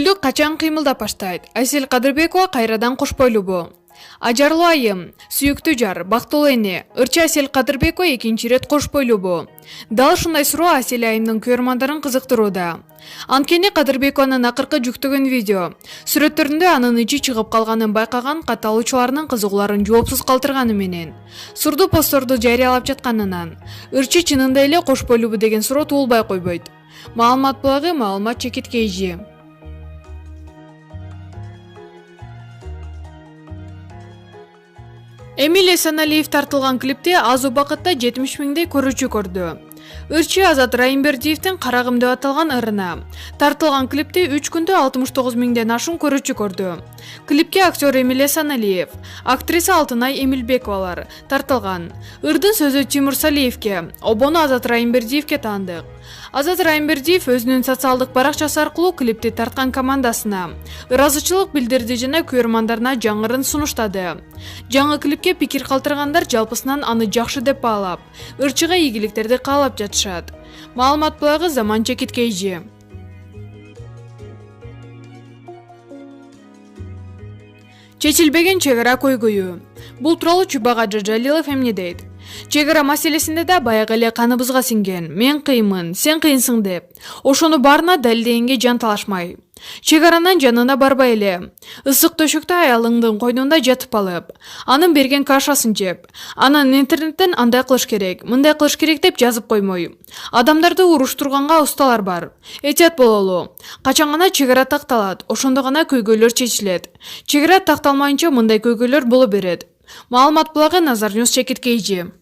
Көйгөйлүк качан кыймылдап баштайт? Айсел Кадырбекова кайрадан кош бойлубу. Ажарлуу айым, сүйүктүү жар, бактылуу эне, ырчы Айсел Кадырбекова экинчи ирет кош бойлубу. Дал ушундай суроо Айсел айымдын көрөрмандарын кызыктырууда. Анткени Кадырбекованын акыркы жүктөгөн видео сүрөттөрүндө анын ичи чыгып калганын байкаган катталуучулардын кызыгууларын жоопсуз калтырганы менен сурдуу постторду жарыялап жатканынан ырчы чынында эле кош бойлубу деген суроо туулбай койбойт. Маалымат булагы, маалымат чекиткейжи. Эмиль Эсеналиев тартылган клипти аз убакытта 70 миңдей көрүүчү көрдү. Ырчы Азат Райымбердиевдин Карагым деп аталган ырына тартылган клипти 3 күндө 69 миңден ашуун көрүүчү көрдү. Клипке актер Эмиль Эсеналиев, актриса Алтынай Эмилбековалар тартылган. Ырдын сөзү Тимур Салиевке, обону Азат Райымбердиевке таандык. Азат Райымбердиев өзүнүн социалдык баракчасы аркылуу клипти тарткан командасына ыраазычылык билдирди жана көрөрмандарына жаңырын сунуштады. Жаңы клипке пикир калтыргандар жалпысынан аны жакшы деп баалап, ырчыга ийгиликтерди каалап жатышат. Маалымат булагы Заман чекиткейжи. Чечилбеген чек ара көйгөйү. Бул тууралуу Чубак Ажажалилов эмне дейт? Чек ара маселесинде да баягы эле каныбызга сиңген, мен кыймын, сен кыйынсың деп, ошону баарына далилдегенге жан талашмай. Чек аранын жанына барбай эле, ысык төшөктө аялыңдын койнунда жатып алып, анын берген кашасын жеп, анан интернеттен андай кылыш керек, мындай кылыш керек деп жазып коймой. Адамдарды уруштурганга усталар бар. Этият бололу. Качан гана чек ара такталат, ошондо гана көйгөйлөр чечилет. Чек ара такталмайынча мындай көйгөйлөр боло берет. Маалымат булагы Назар Ньюс чекиткейжи.